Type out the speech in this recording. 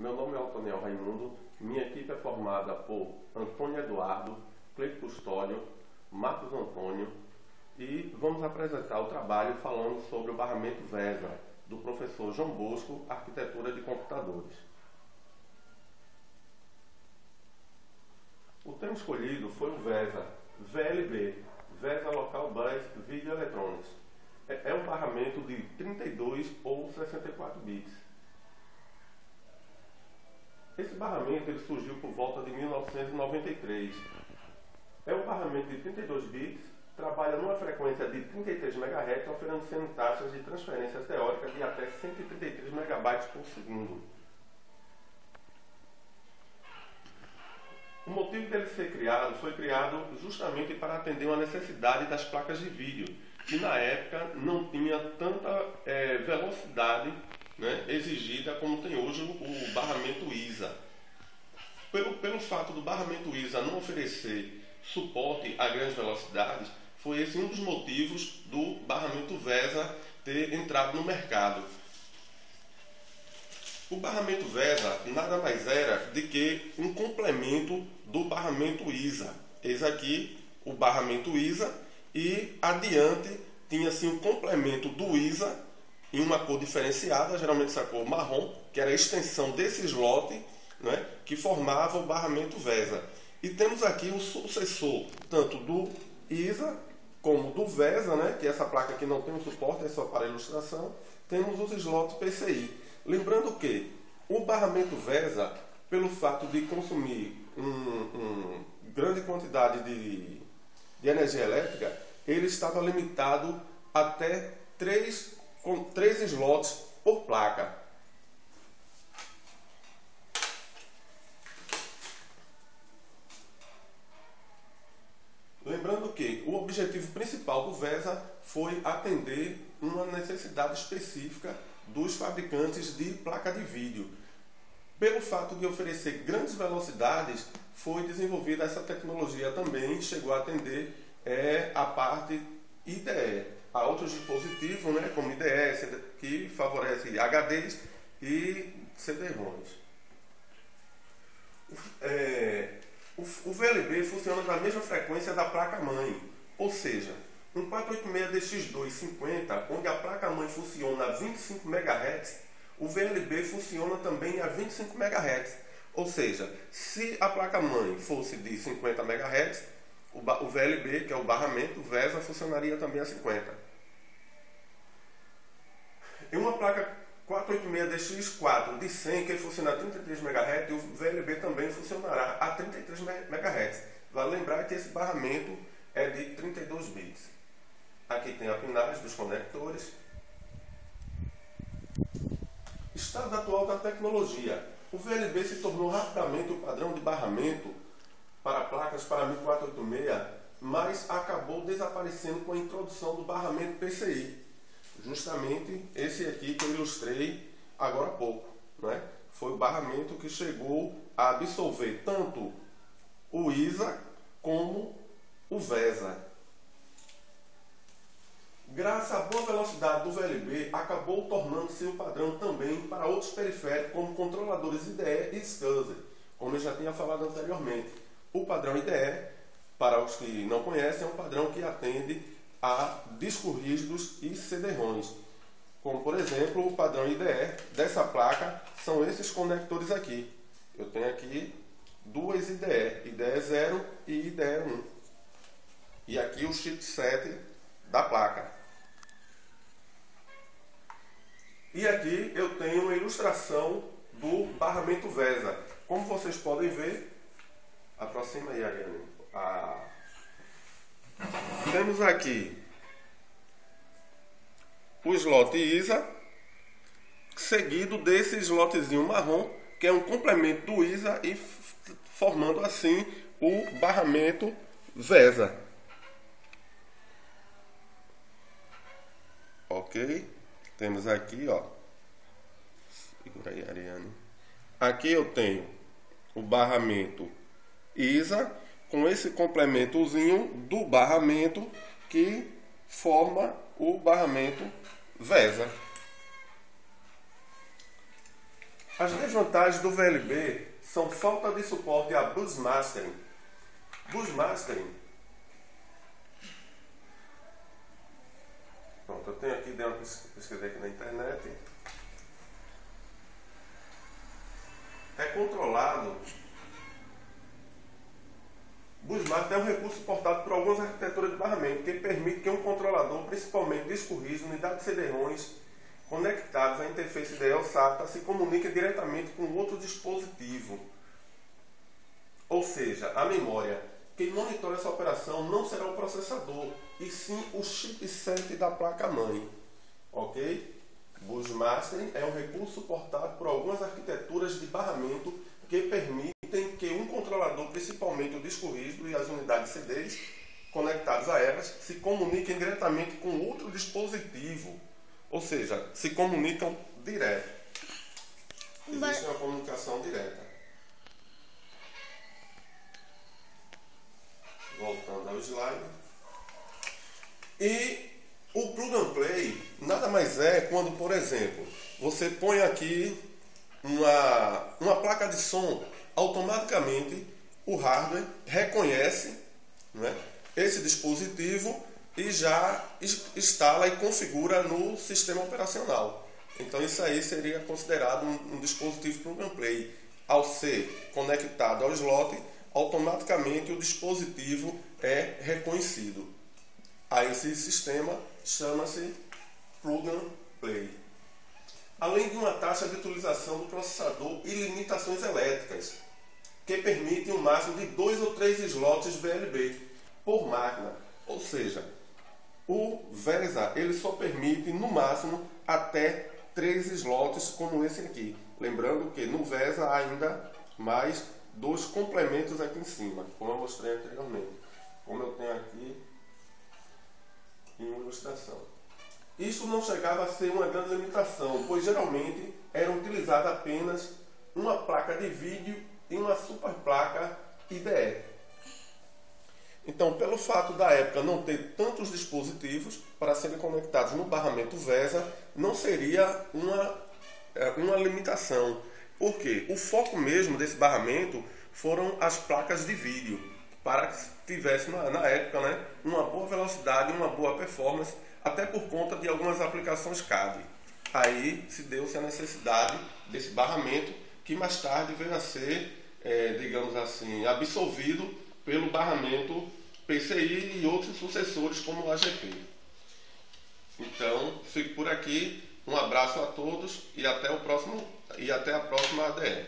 Meu nome é Antônio Raimundo, minha equipe é formada por Antônio Eduardo, Cleito Custódio, Marcos Antônio e vamos apresentar o trabalho falando sobre o barramento VESA, do professor João Bosco, Arquitetura de Computadores. O tema escolhido foi o VESA, VLB, VESA Local Bus Video Electronics. É um barramento de 32 ou 64 bits. Esse barramento ele surgiu por volta de 1993. É um barramento de 32 bits, trabalha numa frequência de 33 MHz, oferecendo taxas de transferência teórica de até 133 MB por segundo. O motivo dele ser criado foi criado justamente para atender uma necessidade das placas de vídeo, que na época não tinha tanta velocidade, né, exigida como tem hoje o barramento ISA. Pelo fato do barramento ISA não oferecer suporte a grandes velocidades, foi esse um dos motivos do barramento VESA ter entrado no mercado. O barramento VESA nada mais era de que um complemento do barramento ISA. Eis aqui o barramento ISA e adiante tinha-se um complemento do ISA em uma cor diferenciada, geralmente essa cor marrom, que era a extensão desse slot, né, que formava o barramento VESA. E temos aqui o sucessor tanto do ISA como do VESA, né, que essa placa aqui não tem um suporte, é só para ilustração. Temos os slots PCI. Lembrando que o barramento VESA, pelo fato de consumir grande quantidade de energia elétrica, ele estava limitado até 3 slots por placa. Lembrando que o objetivo principal do VESA foi atender uma necessidade específica dos fabricantes de placa de vídeo. Pelo fato de oferecer grandes velocidades, foi desenvolvida essa tecnologia também, chegou a atender a parte IDE. Há outros dispositivos, né, como IDE, que favorece HDs e CD-ROMs. O VLB funciona na mesma frequência da placa-mãe, ou seja, um 486DX250, onde a placa-mãe funciona a 25 MHz, o VLB funciona também a 25 MHz. Ou seja, se a placa-mãe fosse de 50 MHz, o VLB, que é o barramento, o VESA, funcionaria também a 50. Em uma placa 486DX4 de 100, que ele funciona a 33 MHz, o VLB também funcionará a 33 MHz. Vale lembrar que esse barramento é de 32 bits. Aqui tem a pinagem dos conectores. Estado atual da tecnologia. O VLB se tornou rapidamente o padrão de barramento para placas para 1486, mas acabou desaparecendo com a introdução do barramento PCI. Justamente esse aqui que eu ilustrei agora há pouco, né? Foi o barramento que chegou a absorver tanto o ISA como o VESA. Graças à boa velocidade do VLB, acabou tornando-se o padrão também para outros periféricos, como controladores IDE e SCSI, como eu já tinha falado anteriormente. O padrão IDE, para os que não conhecem, é um padrão que atende a discos rígidos e CD-ROMs. Como, por exemplo, o padrão IDE dessa placa são esses conectores aqui. Eu tenho aqui duas IDE, IDE 0 e IDE 1. E aqui o chipset da placa. E aqui eu tenho uma ilustração do barramento VESA. Como vocês podem ver, aproxima aí, Ariane. Temos aqui o slot ISA, seguido desse slotzinho marrom, que é um complemento do ISA e formando assim o barramento VESA. Ok? Temos aqui, ó. Segura aí, Ariane. Aqui eu tenho o barramento ISA com esse complementozinho do barramento que forma o barramento VESA. As desvantagens do VLB são falta de suporte a busmastering. Busmastering. Pronto, eu tenho aqui, dei uma pesquisa aqui na internet. É controlado. Busmastering é um recurso suportado por algumas arquiteturas de barramento que permite que um controlador, principalmente disco rígido, unidade de CD-ROMs conectados à interface IDE SATA, se comunique diretamente com outro dispositivo. Ou seja, a memória. Quem monitora essa operação não será o processador, e sim o chipset da placa-mãe. Ok? Busmastering é um recurso suportado por algumas arquiteturas de barramento que permitem que um controlador, principalmente o disco rígido e as unidades CDs conectadas a elas, se comuniquem diretamente com outro dispositivo. Ou seja, se comunicam direto. Existe uma comunicação direta. Voltando ao slide. E o plug and play nada mais é quando, por exemplo, você põe aqui uma placa de som, automaticamente o hardware reconhece, né, esse dispositivo e já instala e configura no sistema operacional. Então isso aí seria considerado um dispositivo plug and play. Ao ser conectado ao slot, automaticamente o dispositivo é reconhecido. Aí esse sistema chama-se plug and play. Além de uma taxa de utilização do processador e limitações elétricas, que permitem um máximo de 2 ou 3 slots VLB por máquina. Ou seja, o VESA ele só permite no máximo até 3 slots como esse aqui. Lembrando que no VESA há ainda mais 2 complementos aqui em cima, como eu mostrei anteriormente. Como eu tenho aqui em uma ilustração. Isso não chegava a ser uma grande limitação, pois geralmente era utilizada apenas uma placa de vídeo e uma super placa IDE. Então, pelo fato da época não ter tantos dispositivos para serem conectados no barramento VESA, não seria uma limitação. Por quê? O foco mesmo desse barramento foram as placas de vídeo, para que tivesse na época, né, uma boa velocidade e uma boa performance, até por conta de algumas aplicações CAD. Aí se deu-se a necessidade desse barramento, que mais tarde veio a ser, digamos assim, absolvido pelo barramento PCI e outros sucessores como o AGP. Então, fico por aqui. Um abraço a todos e até a próxima ADE.